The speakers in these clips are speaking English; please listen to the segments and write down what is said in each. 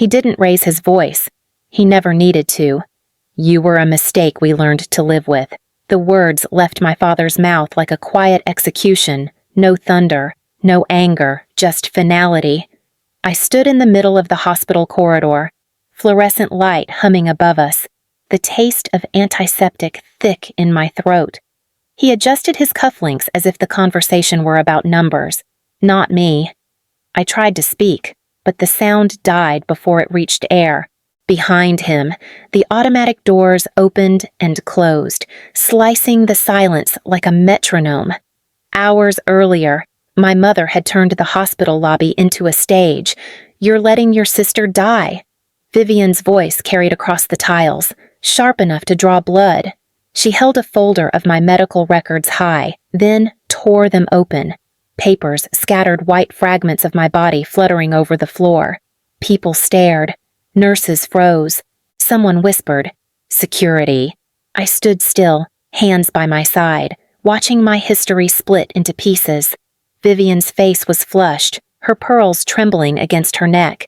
He didn't raise his voice. He never needed to. You were a mistake we learned to live with. The words left my father's mouth like a quiet execution. No thunder, no anger, just finality. I stood in the middle of the hospital corridor, fluorescent light humming above us, the taste of antiseptic thick in my throat. He adjusted his cufflinks as if the conversation were about numbers, not me. I tried to speak, but the sound died before it reached air. Behind him, the automatic doors opened and closed, slicing the silence like a metronome. Hours earlier, my mother had turned the hospital lobby into a stage. You're letting your sister die. Vivian's voice carried across the tiles, sharp enough to draw blood. She held a folder of my medical records high, then tore them open. Papers scattered white fragments of my body fluttering over the floor. People stared. Nurses froze. Someone whispered, "Security." I stood still, hands by my side, watching my history split into pieces. Vivian's face was flushed, her pearls trembling against her neck.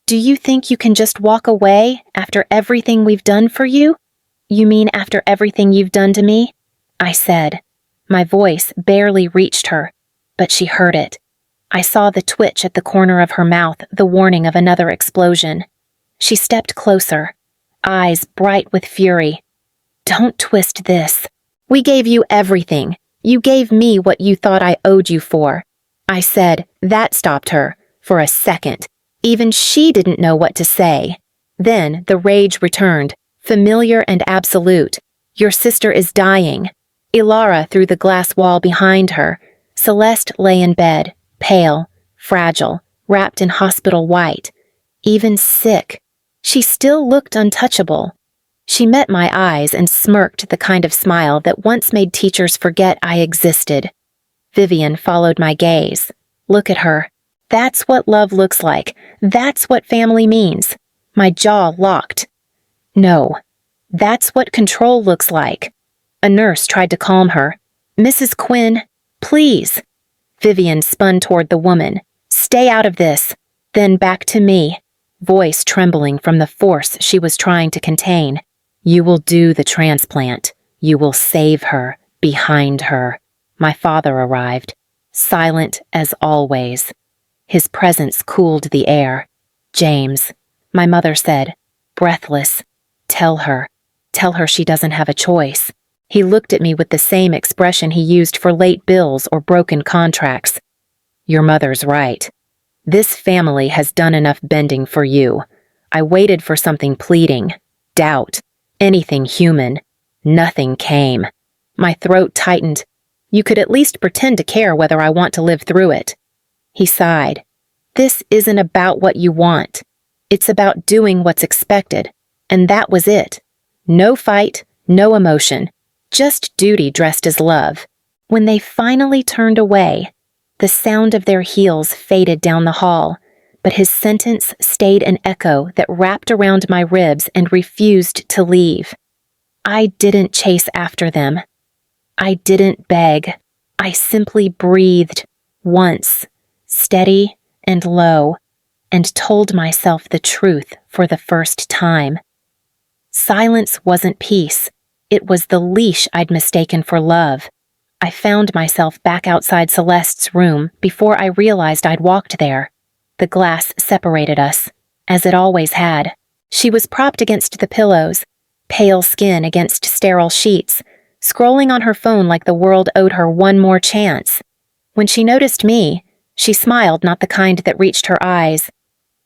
"Do you think you can just walk away after everything we've done for you?" "You mean after everything you've done to me?" I said. My voice barely reached her, but she heard it. I saw the twitch at the corner of her mouth, the warning of another explosion. She stepped closer, eyes bright with fury. "Don't twist this. We gave you everything. You gave me what you thought I owed you for." I said. That stopped her, for a second. Even she didn't know what to say. Then the rage returned, familiar and absolute. "Your sister is dying." Ilara through the glass wall behind her. Celeste lay in bed, pale, fragile, wrapped in hospital white. Even sick. She still looked untouchable. She met my eyes and smirked the kind of smile that once made teachers forget I existed. Vivian followed my gaze. Look at her. That's what love looks like. That's what family means. My jaw locked. No. That's what control looks like. A nurse tried to calm her. "Mrs. Quinn, please." Vivian spun toward the woman. "Stay out of this." Then back to me, voice trembling from the force she was trying to contain. "You will do the transplant. You will save her. Behind her." My father arrived, silent as always. His presence cooled the air. "James," my mother said, breathless. Tell her she doesn't have a choice." He looked at me with the same expression he used for late bills or broken contracts. "Your mother's right. This family has done enough bending for you. I waited for something pleading, doubt, anything human. Nothing came." My throat tightened. "You could at least pretend to care whether I want to live through it." He sighed. "This isn't about what you want. It's about doing what's expected. And that was it. No fight, no emotion. Just duty dressed as love." When they finally turned away, the sound of their heels faded down the hall, but his sentence stayed an echo that wrapped around my ribs and refused to leave. I didn't chase after them. I didn't beg. I simply breathed, once, steady and low, and told myself the truth for the first time. Silence wasn't peace. It was the leash I'd mistaken for love. I found myself back outside Celeste's room before I realized I'd walked there. The glass separated us, as it always had. She was propped against the pillows, pale skin against sterile sheets, scrolling on her phone like the world owed her one more chance. When she noticed me, she smiled, not the kind that reached her eyes.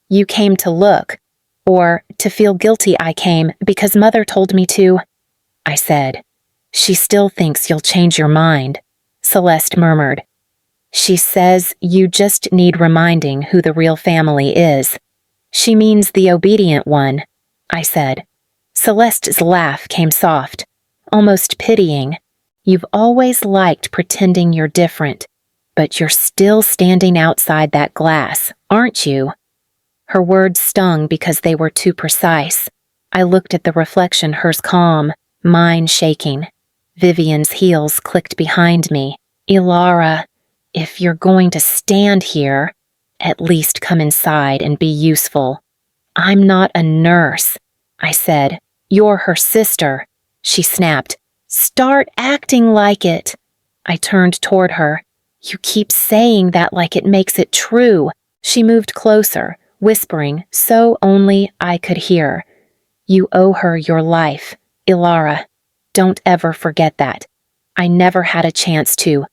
"You came to look, or to feel guilty I came because Mother told me to," I said. "She still thinks you'll change your mind," Celeste murmured. "She says you just need reminding who the real family is." "She means the obedient one," I said. Celeste's laugh came soft, almost pitying. "You've always liked pretending you're different, but you're still standing outside that glass, aren't you?" Her words stung because they were too precise. I looked at the reflection, hers calm, mine shaking. Vivian's heels clicked behind me. "Ilara, if you're going to stand here, at least come inside and be useful." I'm not a nurse, I said. You're her sister, she snapped. Start acting like it. I turned toward her. You keep saying that like it makes it true. She moved closer, whispering so only I could hear. You owe her your life, Ilara. Don't ever forget that. I never had a chance to.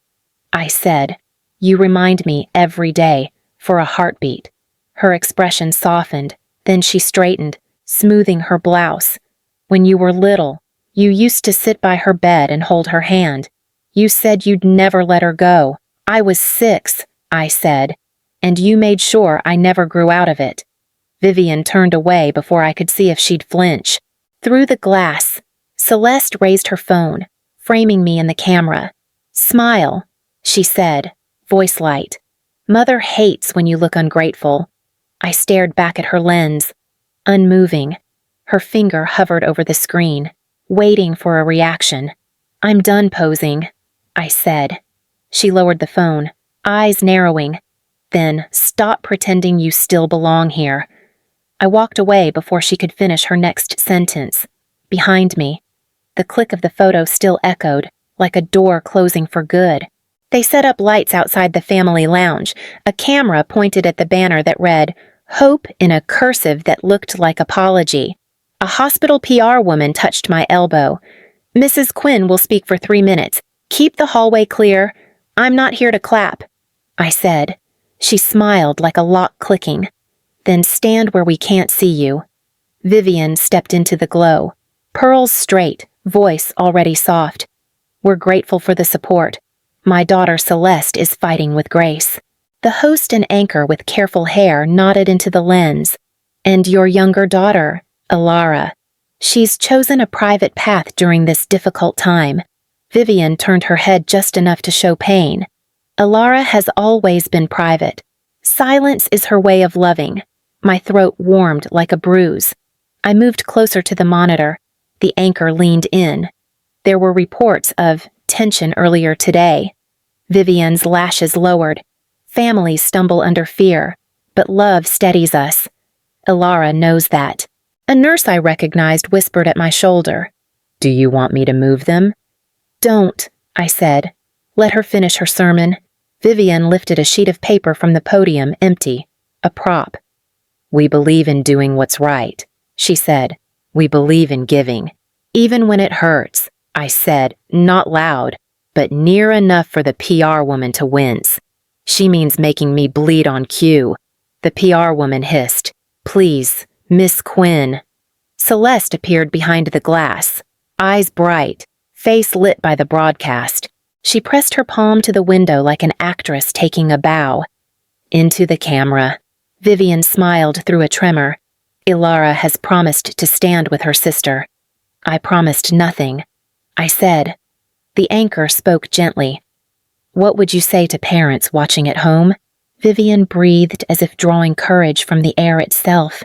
I said, you remind me every day, for a heartbeat. Her expression softened, then she straightened, smoothing her blouse. When you were little, you used to sit by her bed and hold her hand. You said you'd never let her go. I was 6, I said, and you made sure I never grew out of it. Vivian turned away before I could see if she'd flinch. Through the glass, Celeste raised her phone, framing me in the camera. Smile, she said, voice light. Mother hates when you look ungrateful. I stared back at her lens, unmoving. Her finger hovered over the screen, waiting for a reaction. I'm done posing, I said. She lowered the phone, eyes narrowing. Then, stop pretending you still belong here. I walked away before she could finish her next sentence. Behind me, the click of the photo still echoed, like a door closing for good. They set up lights outside the family lounge. A camera pointed at the banner that read, Hope in a cursive that looked like apology. A hospital PR woman touched my elbow. Mrs. Quinn will speak for 3 minutes. Keep the hallway clear. I'm not here to clap, I said. She smiled like a lock clicking. Then stand where we can't see you. Vivian stepped into the glow. Pearls straight, voice already soft. We're grateful for the support. My daughter Celeste is fighting with grace. The host and anchor with careful hair nodded into the lens. And your younger daughter, Ilara. She's chosen a private path during this difficult time. Vivian turned her head just enough to show pain. Ilara has always been private. Silence is her way of loving. My throat warmed like a bruise. I moved closer to the monitor. The anchor leaned in. There were reports of tension earlier today. Vivian's lashes lowered. Families stumble under fear, but love steadies us. Ilara knows that. A nurse I recognized whispered at my shoulder. Do you want me to move them? Don't, I said. Let her finish her sermon. Vivian lifted a sheet of paper from the podium, empty, a prop. We believe in doing what's right, she said. We believe in giving. Even when it hurts, I said, not loud, but near enough for the PR woman to wince. She means making me bleed on cue. The PR woman hissed, Please, Miss Quinn. Celeste appeared behind the glass, eyes bright, face lit by the broadcast. She pressed her palm to the window like an actress taking a bow. Into the camera. Vivian smiled through a tremor. Ilara has promised to stand with her sister. I promised nothing. I said. The anchor spoke gently. What would you say to parents watching at home? Vivian breathed as if drawing courage from the air itself.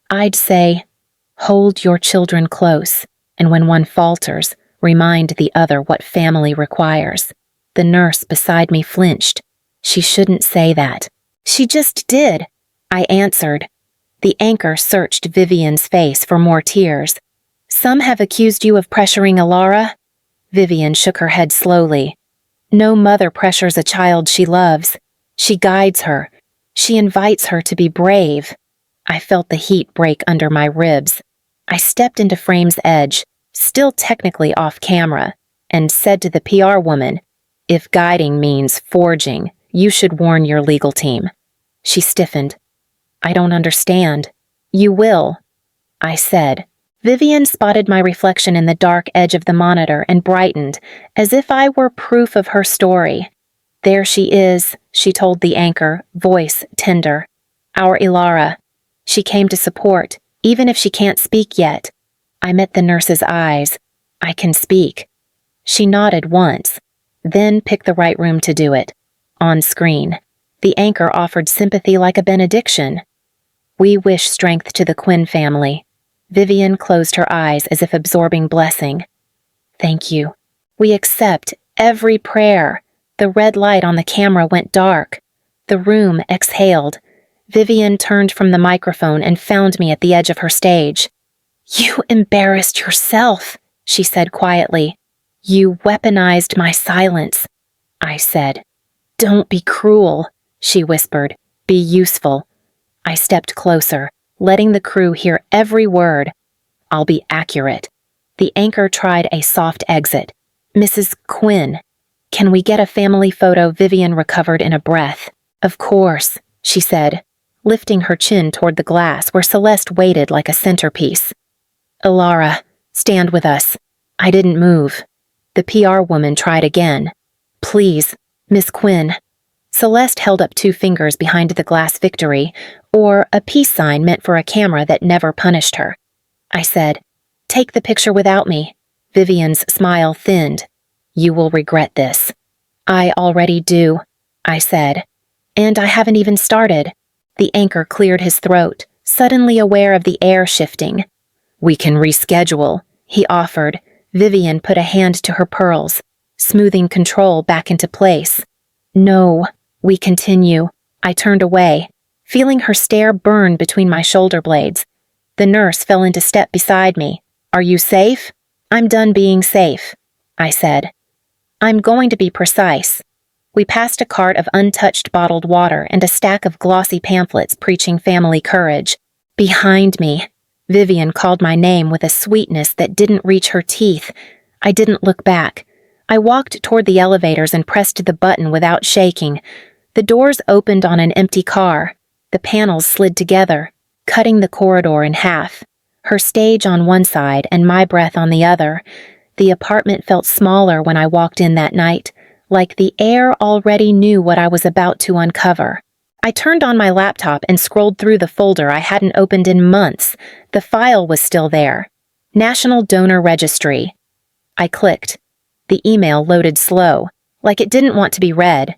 I'd say, hold your children close, and when one falters, remind the other what family requires. The nurse beside me flinched. She shouldn't say that. She just did, I answered. The anchor searched Vivian's face for more tears. Some have accused you of pressuring Ilara? Vivian shook her head slowly. No mother pressures a child she loves. She guides her. She invites her to be brave. I felt the heat break under my ribs. I stepped into Frame's edge, still technically off camera, and said to the PR woman, If guiding means forging, you should warn your legal team. She stiffened. I don't understand. You will, I said. Vivian spotted my reflection in the dark edge of the monitor and brightened, as if I were proof of her story. There she is, she told the anchor, voice tender. Our Ilara. She came to support, even if she can't speak yet. I met the nurse's eyes. I can speak. She nodded once, then picked the right room to do it. On screen, the anchor offered sympathy like a benediction. We wish strength to the Quinn family. Vivian closed her eyes as if absorbing blessing. Thank you. We accept every prayer. The red light on the camera went dark. The room exhaled. Vivian turned from the microphone and found me at the edge of her stage. "You embarrassed yourself," she said quietly. "You weaponized my silence," I said. "Don't be cruel," she whispered. "Be useful." I stepped closer, letting the crew hear every word. "I'll be accurate." The anchor tried a soft exit. "Mrs. Quinn, can we get a family photo?" Vivian recovered in a breath. "Of course," she said, lifting her chin toward the glass where Celeste waited like a centerpiece. "Ilara, stand with us." I didn't move. The PR woman tried again. "Please, Miss Quinn." Celeste held up 2 fingers behind the glass victory, or a peace sign meant for a camera that never punished her. I said, "Take the picture without me." Vivian's smile thinned. "You will regret this." "I already do," I said. "And I haven't even started." The anchor cleared his throat, suddenly aware of the air shifting. "We can reschedule," he offered. Vivian put a hand to her pearls, smoothing control back into place. "No, we continue." I turned away, feeling her stare burn between my shoulder blades. The nurse fell into step beside me. "Are you safe?" "I'm done being safe," I said. "I'm going to be precise." We passed a cart of untouched bottled water and a stack of glossy pamphlets preaching family courage. Behind me, Vivian called my name with a sweetness that didn't reach her teeth. I didn't look back. I walked toward the elevators and pressed the button without shaking. The doors opened on an empty car. The panels slid together, cutting the corridor in half. Her stage on one side and my breath on the other. The apartment felt smaller when I walked in that night, like the air already knew what I was about to uncover. I turned on my laptop and scrolled through the folder I hadn't opened in months. The file was still there. National Donor Registry. I clicked. The email loaded slow, like it didn't want to be read.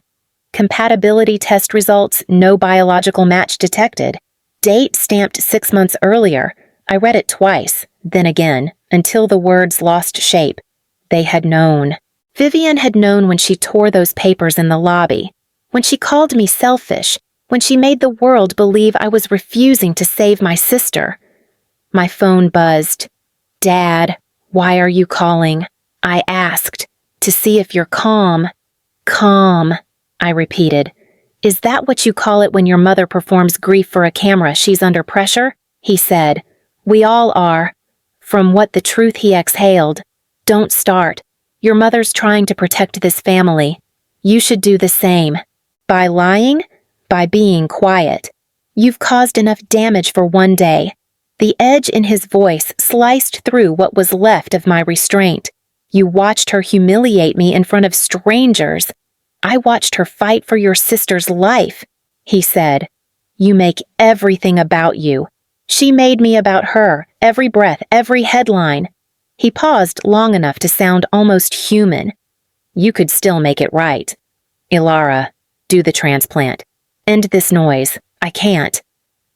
Compatibility test results, no biological match detected. Date stamped 6 months earlier. I read it twice, then again, until the words lost shape. They had known. Vivian had known when she tore those papers in the lobby, when she called me selfish, when she made the world believe I was refusing to save my sister. My phone buzzed. "Dad, why are you calling?" I asked, "to see if you're calm." "Calm," I repeated. "Is that what you call it when your mother performs grief for a camera? She's under pressure?" He said, "We all are." From what the truth he exhaled. "Don't start. Your mother's trying to protect this family. You should do the same." By lying? By being quiet. You've caused enough damage for one day. The edge in his voice sliced through what was left of my restraint. You watched her humiliate me in front of strangers. I watched her fight for your sister's life, he said. You make everything about you. She made me about her, every breath, every headline. He paused long enough to sound almost human. You could still make it right. Ilara, do the transplant. End this noise. I can't.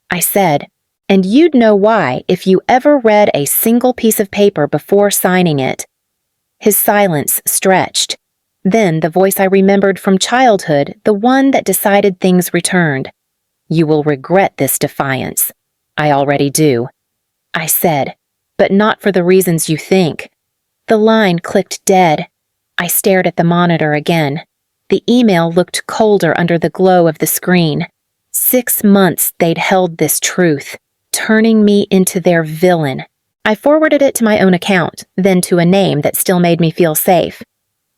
I said, and you'd know why if you ever read a single piece of paper before signing it. His silence stretched. Then the voice I remembered from childhood, the one that decided things returned. You will regret this defiance. I already do. I said, but not for the reasons you think. The line clicked dead. I stared at the monitor again. The email looked colder under the glow of the screen. 6 months they'd held this truth, turning me into their villain. I forwarded it to my own account, then to a name that still made me feel safe.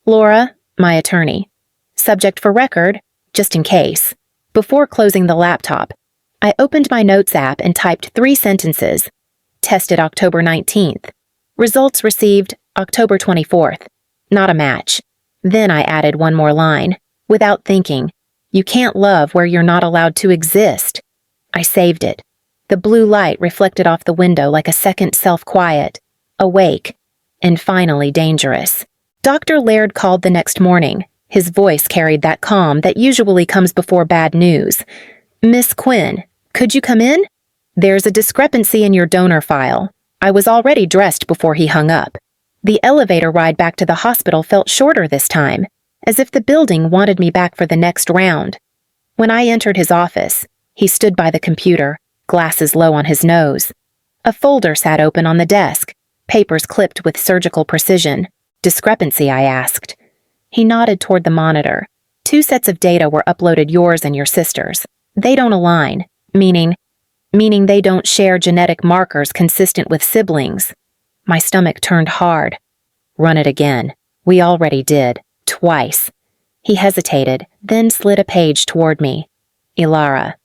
Laura, my attorney. Subject for record, just in case. Before closing the laptop, I opened my notes app and typed 3 sentences. Tested October 19th. Results received October 24th. Not a match. Then I added one more line. Without thinking, you can't love where you're not allowed to exist. I saved it. The blue light reflected off the window like a second self-quiet, awake, and finally dangerous. Dr. Laird called the next morning. His voice carried that calm that usually comes before bad news. Miss Quinn, could you come in? There's a discrepancy in your donor file. I was already dressed before he hung up. The elevator ride back to the hospital felt shorter this time, as if the building wanted me back for the next round. When I entered his office, He stood by the computer, glasses low on his nose. A folder sat open on the desk, papers clipped with surgical precision. Discrepancy, I asked. He nodded toward the monitor. 2 sets of data were uploaded, yours and your sister's. They don't align, meaning they don't share genetic markers consistent with siblings. My stomach turned hard. Run it again. We already did. Twice. He hesitated, then slid a page toward me. Ilara,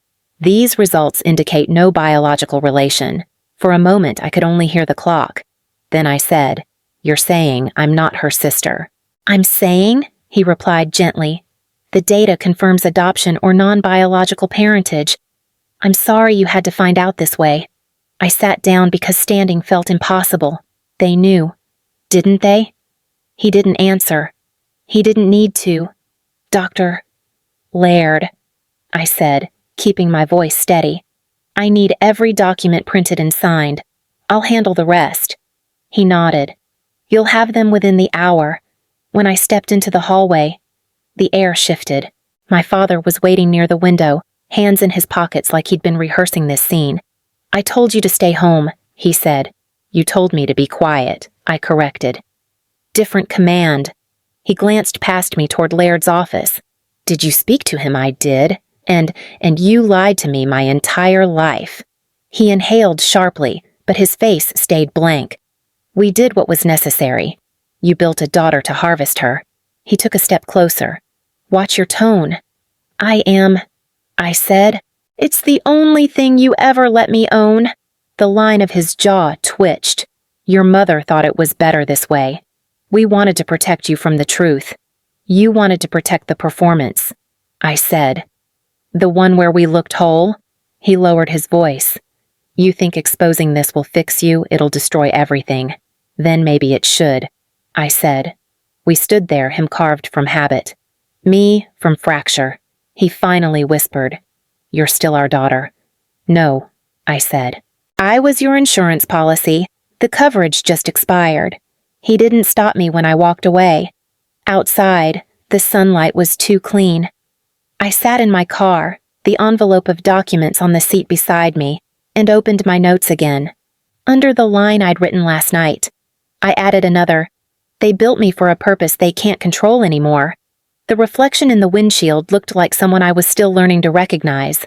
these results indicate no biological relation. For a moment, I could only hear the clock. Then I said, "You're saying I'm not her sister." "I'm saying," he replied gently, "the data confirms adoption or non-biological parentage. I'm sorry you had to find out this way." I sat down because standing felt impossible. They knew. Didn't they? He didn't answer. He didn't need to. "Dr. Laird," I said, keeping my voice steady. "I need every document printed and signed. I'll handle the rest." He nodded. "You'll have them within the hour." When I stepped into the hallway, the air shifted. My father was waiting near the window, hands in his pockets like he'd been rehearsing this scene. "I told you to stay home," he said. "You told me to be quiet," I corrected. Different command. He glanced past me toward Laird's office. "Did you speak to him?" I did. And you lied to me my entire life." He inhaled sharply, but his face stayed blank. "We did what was necessary. You built a daughter to harvest her." He took a step closer. "Watch your tone." I said. "It's the only thing you ever let me own." The line of his jaw twitched. "Your mother thought it was better this way. We wanted to protect you from the truth. You wanted to protect the performance," I said. "The one where we looked whole?" He lowered his voice. "You think exposing this will fix you, it'll destroy everything. Then maybe it should," I said. We stood there, him carved from habit. Me from fracture. He finally whispered, "You're still our daughter." "No," I said. "I was your insurance policy. The coverage just expired." He didn't stop me when I walked away. Outside, the sunlight was too clean. I sat in my car, the envelope of documents on the seat beside me, and opened my notes again. Under the line I'd written last night, I added another, "They built me for a purpose they can't control anymore." The reflection in the windshield looked like someone I was still learning to recognize.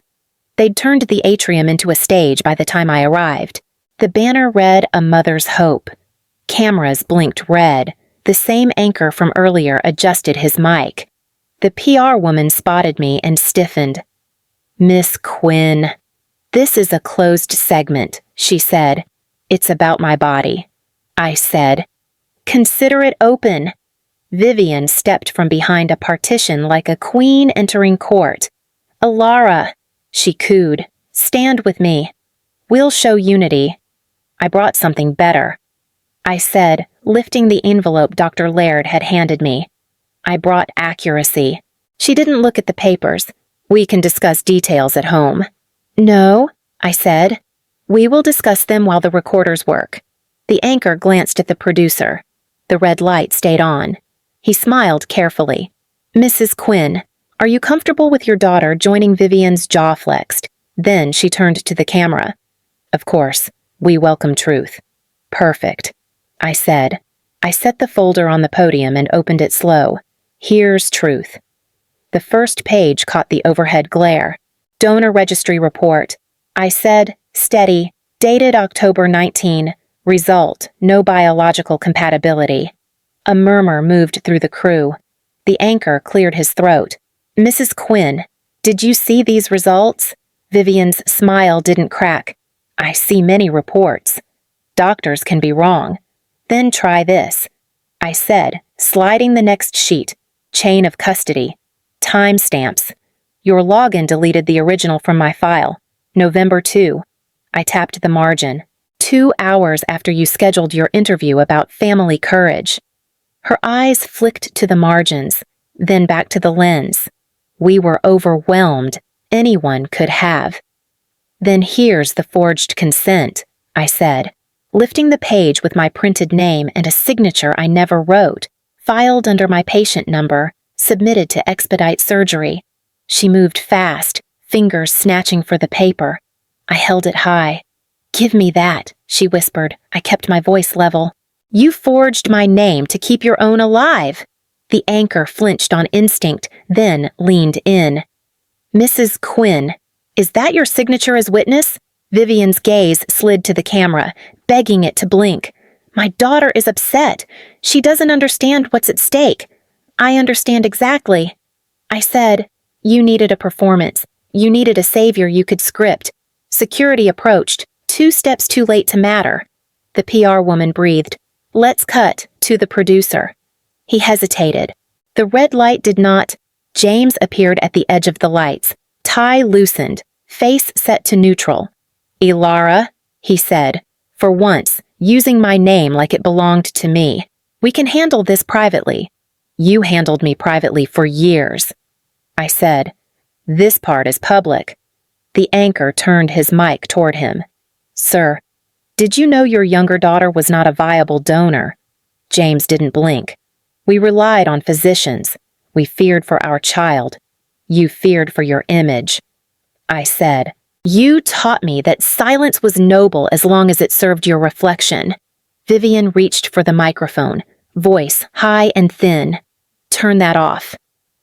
They'd turned the atrium into a stage by the time I arrived. The banner read, "A Mother's Hope." Cameras blinked red. The same anchor from earlier adjusted his mic. The PR woman spotted me and stiffened. "Miss Quinn." "This is a closed segment," she said. "It's about my body." I said, "Consider it open." Vivian stepped from behind a partition like a queen entering court. "Ilara," she cooed, "stand with me. We'll show unity." I brought something better, I said, lifting the envelope Dr. Laird had handed me. "I brought accuracy." She didn't look at the papers. "We can discuss details at home." "No," I said. "We will discuss them while the recorders work." The anchor glanced at the producer. The red light stayed on. He smiled carefully. "Mrs. Quinn, are you comfortable with your daughter joining?" Vivian's jaw flexed. Then she turned to the camera. "Of course, we welcome truth." "Perfect," I said. I set the folder on the podium and opened it slow. Here's truth. The first page caught the overhead glare. "Donor registry report," I said, steady, dated October 19. Result, no biological compatibility. A murmur moved through the crew. The anchor cleared his throat. "Mrs. Quinn, did you see these results?" Vivian's smile didn't crack. "I see many reports. Doctors can be wrong. Then try this," I said, sliding the next sheet. "Chain of custody. Timestamps. Your login deleted the original from my file. November 2. I tapped the margin. 2 hours after you scheduled your interview about family courage." Her eyes flicked to the margins, then back to the lens. "We were overwhelmed. Anyone could have." "Then here's the forged consent," I said, lifting the page with my printed name and a signature I never wrote, filed under my patient number, submitted to expedite surgery. She moved fast, fingers snatching for the paper. I held it high. "Give me that," she whispered. I kept my voice level. "You forged my name to keep your own alive." The anchor flinched on instinct, then leaned in. "Mrs. Quinn, is that your signature as witness?" Vivian's gaze slid to the camera, begging it to blink. "My daughter is upset. She doesn't understand what's at stake." "I understand exactly." I said, "You needed a performance. You needed a savior you could script." Security approached, 2 steps too late to matter. The PR woman breathed. "Let's cut to the producer." He hesitated. The red light did not. James appeared at the edge of the lights, tie loosened, face set to neutral. "Ilara," he said, for once, using my name like it belonged to me. "We can handle this privately." "You handled me privately for years." I said, "This part is public." The anchor turned his mic toward him. "Sir, did you know your younger daughter was not a viable donor?" James didn't blink. "We relied on physicians. We feared for our child. You feared for your image." I said, "You taught me that silence was noble as long as it served your reflection." Vivian reached for the microphone, voice high and thin. "Turn that off.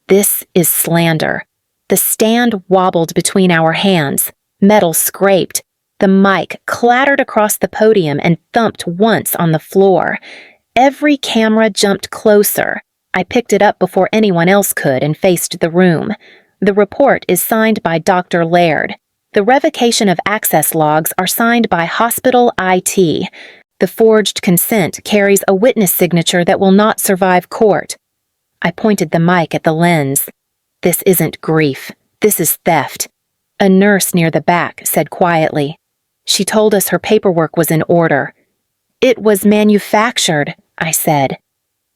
This is slander." The stand wobbled between our hands. Metal scraped. The mic clattered across the podium and thumped once on the floor. Every camera jumped closer. I picked it up before anyone else could and faced the room. The report is signed by Dr. Laird. The revocation of access logs are signed by Hospital IT. The forged consent carries a witness signature that will not survive court. I pointed the mic at the lens. "This isn't grief. This is theft." A nurse near the back said quietly. "She told us her paperwork was in order." "It was manufactured," I said.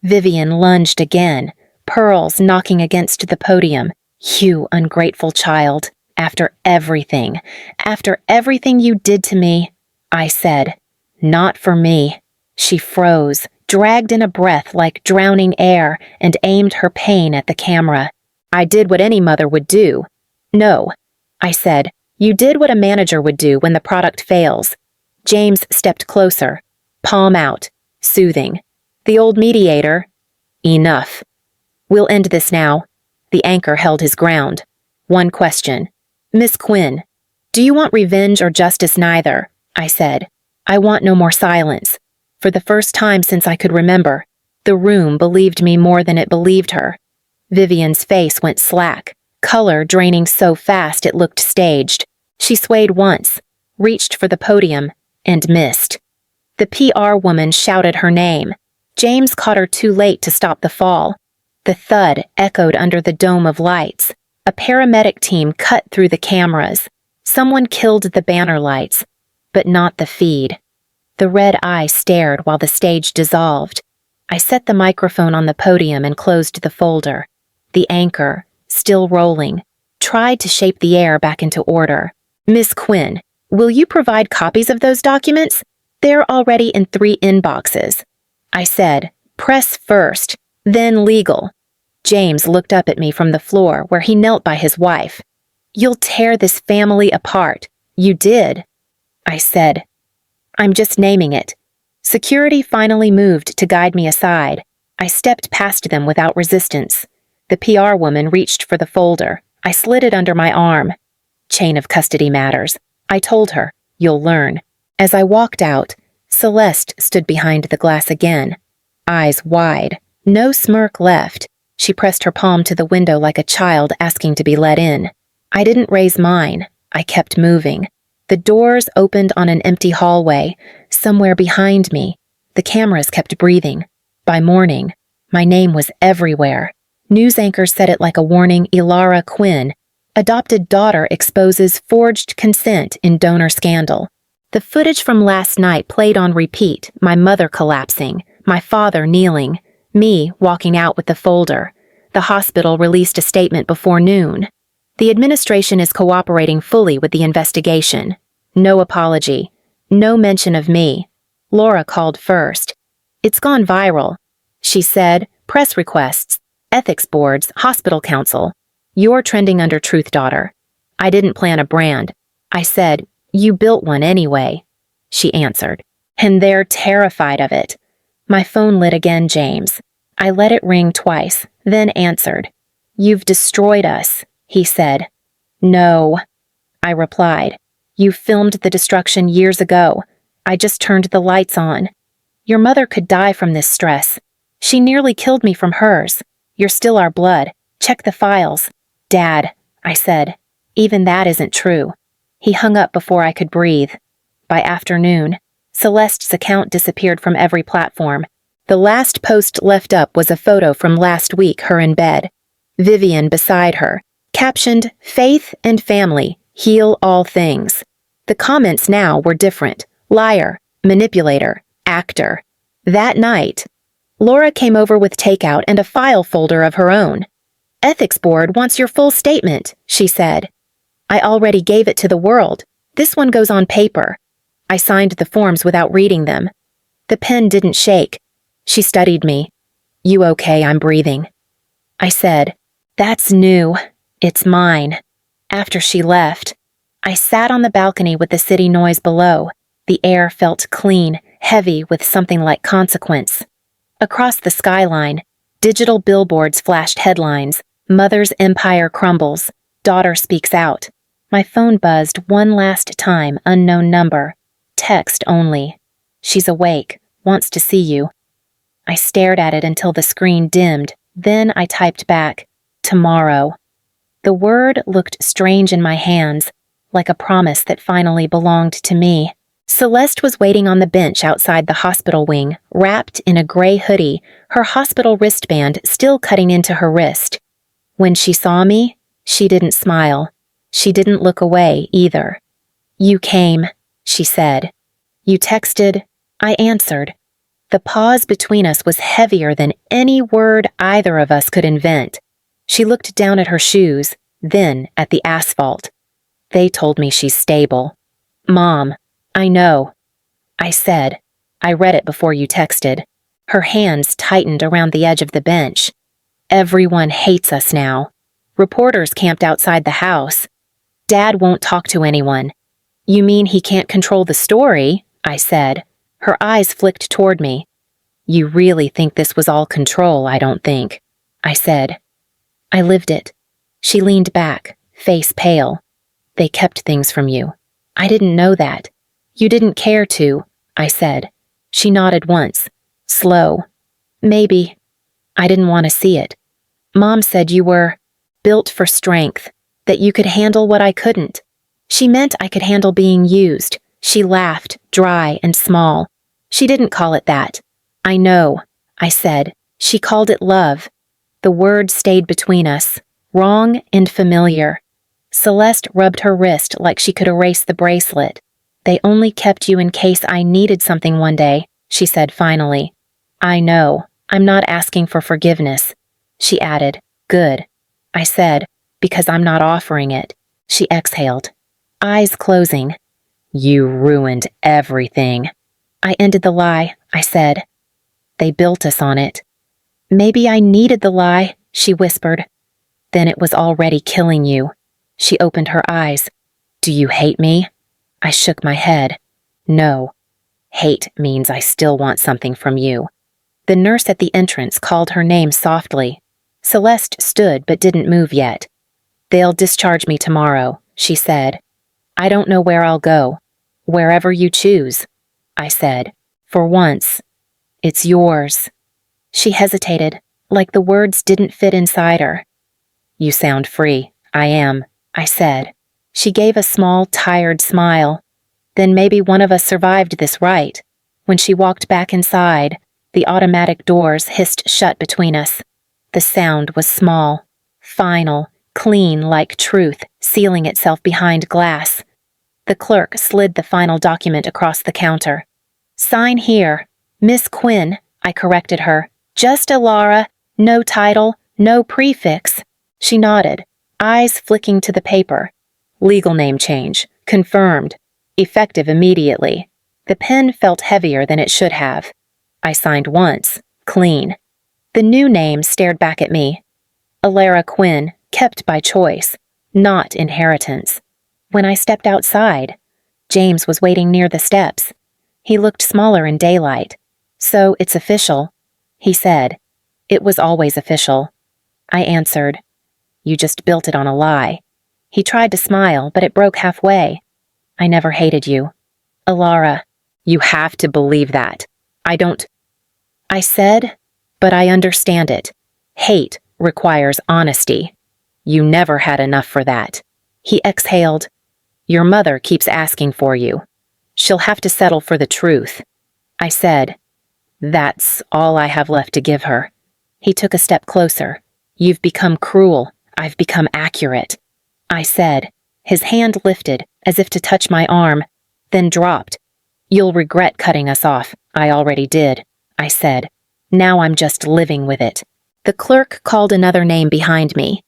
Vivian lunged again, pearls knocking against the podium. "You ungrateful child. After everything you did to me," I said. "Not for me." She froze, dragged in a breath like drowning air, and aimed her pain at the camera. "I did what any mother would do." "No," I said. "You did what a manager would do when the product fails." James stepped closer, palm out, soothing. The old mediator. "Enough. We'll end this now." The anchor held his ground. "One question. Miss Quinn, do you want revenge or justice? Neither," I said. "I want no more silence." For the first time since I could remember, the room believed me more than it believed her. Vivian's face went slack, color draining so fast it looked staged. She swayed once, reached for the podium, and missed. The PR woman shouted her name. James caught her too late to stop the fall. The thud echoed under the dome of lights. A paramedic team cut through the cameras. Someone killed the banner lights, but not the feed. The red eye stared while the stage dissolved. I set the microphone on the podium and closed the folder. The anchor, still rolling, tried to shape the air back into order. "Miss Quinn, will you provide copies of those documents? They're already in 3 inboxes." I said, "Press first, then legal." James looked up at me from the floor where he knelt by his wife. "You'll tear this family apart. You did." I said, "I'm just naming it." Security finally moved to guide me aside. I stepped past them without resistance. The PR woman reached for the folder. I slid it under my arm. "Chain of custody matters." I told her, "You'll learn." As I walked out, Celeste stood behind the glass again, eyes wide, no smirk left. She pressed her palm to the window like a child asking to be let in. I didn't raise mine. I kept moving. The doors opened on an empty hallway, somewhere behind me. The cameras kept breathing. By morning, my name was everywhere. News anchors said it like a warning. Ilara Quinn, adopted daughter exposes forged consent in donor scandal. The footage from last night played on repeat, my mother collapsing, my father kneeling, me walking out with the folder. The hospital released a statement before noon. The administration is cooperating fully with the investigation. No apology. No mention of me. Laura called first. "It's gone viral," she said. "Press requests, ethics boards, hospital council. You're trending under Truth Daughter." I didn't plan a brand. I said, you built one anyway, she answered. And they're terrified of it. My phone lit again, James. I let it ring twice, then answered. You've destroyed us, he said. No, I replied. You filmed the destruction years ago. I just turned the lights on. Your mother could die from this stress. She nearly killed me from hers. You're still our blood. Check the files. Dad, I said. Even that isn't true. He hung up before I could breathe. By afternoon, Celeste's account disappeared from every platform. The last post left up was a photo from last week, her in bed. Vivian beside her, captioned, Faith and family, heal all things. The comments now were different. Liar, manipulator, actor. That night, Laura came over with takeout and a file folder of her own. Ethics board wants your full statement, she said. I already gave it to the world. This one goes on paper. I signed the forms without reading them. The pen didn't shake. She studied me. You okay? I'm breathing. I said, that's new. It's mine. After she left, I sat on the balcony with the city noise below. The air felt clean, heavy with something like consequence. Across the skyline, digital billboards flashed headlines. Mother's empire crumbles. Daughter speaks out. My phone buzzed one last time, unknown number. Text only. She's awake. Wants to see you. I stared at it until the screen dimmed. Then I typed back, tomorrow. The word looked strange in my hands, like a promise that finally belonged to me. Celeste was waiting on the bench outside the hospital wing, wrapped in a gray hoodie, her hospital wristband still cutting into her wrist. When she saw me, she didn't smile. She didn't look away either. You came, she said. You texted. I answered. The pause between us was heavier than any word either of us could invent. She looked down at her shoes, then at the asphalt. They told me she's stable. Mom, I know. I said. I read it before you texted. Her hands tightened around the edge of the bench. Everyone hates us now. Reporters camped outside the house. Dad won't talk to anyone. You mean he can't control the story? I said. Her eyes flicked toward me. You really think this was all control, I don't think, I said. I lived it. She leaned back, face pale. They kept things from you. I didn't know that. You didn't care to, I said. She nodded once. Slow. Maybe. I didn't want to see it. Mom said you were built for strength, that you could handle what I couldn't. She meant I could handle being used. She laughed, dry and small. She didn't call it that. I know, I said. She called it love. The word stayed between us, wrong and familiar. Celeste rubbed her wrist like she could erase the bracelet. They only kept you in case I needed something one day, she said finally. I know. I'm not asking for forgiveness. She added, good. I said, because I'm not offering it. She exhaled, eyes closing. You ruined everything. I ended the lie, I said. They built us on it. Maybe I needed the lie, she whispered. Then it was already killing you. She opened her eyes. Do you hate me? I shook my head. No. Hate means I still want something from you. The nurse at the entrance called her name softly. Celeste stood but didn't move yet. They'll discharge me tomorrow, she said. I don't know where I'll go. Wherever you choose, I said. For once, it's yours. She hesitated, like the words didn't fit inside her. You sound free. I am, I said. She gave a small, tired smile. Then maybe one of us survived this right. When she walked back inside, the automatic doors hissed shut between us. The sound was small, final, clean like truth, sealing itself behind glass. The clerk slid the final document across the counter. Sign here. Miss Quinn, I corrected her. Just Alara, no title, no prefix. She nodded, eyes flicking to the paper. Legal name change. Confirmed. Effective immediately. The pen felt heavier than it should have. I signed once. Clean. The new name stared back at me. Alara Quinn, kept by choice. not inheritance. When I stepped outside, James was waiting near the steps. He looked smaller in daylight. "So it's official," he said. "It was always official." I answered, "You just built it on a lie." He tried to smile, but it broke halfway. "I never hated you." "Alara, you have to believe that. I don't." I said, "But I understand it. Hate requires honesty. You never had enough for that." He exhaled. "Your mother keeps asking for you. She'll have to settle for the truth." I said, "That's all I have left to give her." He took a step closer. "You've become cruel. I've become accurate." I said. His hand lifted, as if to touch my arm, then dropped. "You'll regret cutting us off. I already did," I said. "Now I'm just living with it." The clerk called another name behind me.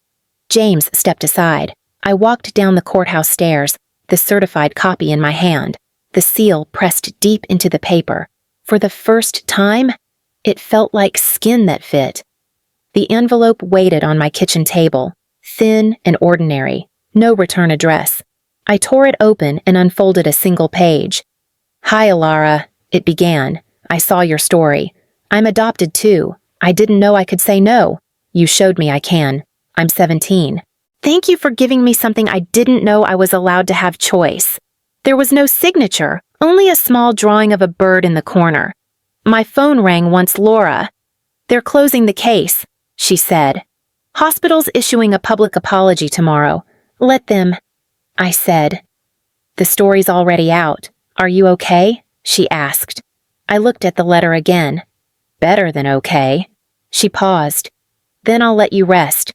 James stepped aside. I walked down the courthouse stairs, the certified copy in my hand, the seal pressed deep into the paper. For the first time, it felt like skin that fit. The envelope waited on my kitchen table, thin and ordinary, no return address. I tore it open and unfolded a single page. "Hi, Alara," it began. "I saw your story. I'm adopted too. I didn't know I could say no. You showed me I can. I'm 17. Thank you for giving me something I didn't know I was allowed to have choice." There was no signature, only a small drawing of a bird in the corner. My phone rang once Laura. "They're closing the case," she said. "Hospital's issuing a public apology tomorrow. Let them," I said. "The story's already out. Are you okay?" she asked. I looked at the letter again. "Better than okay." She paused. "Then I'll let you rest."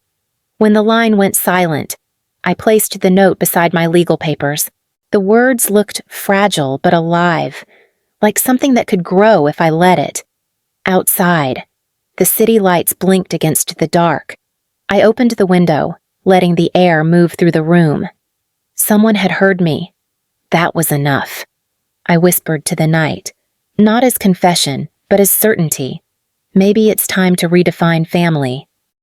When the line went silent, I placed the note beside my legal papers. The words looked fragile but alive, like something that could grow if I let it. Outside, the city lights blinked against the dark. I opened the window, letting the air move through the room. Someone had heard me. That was enough. I whispered to the night, not as confession, but as certainty. Maybe it's time to redefine family.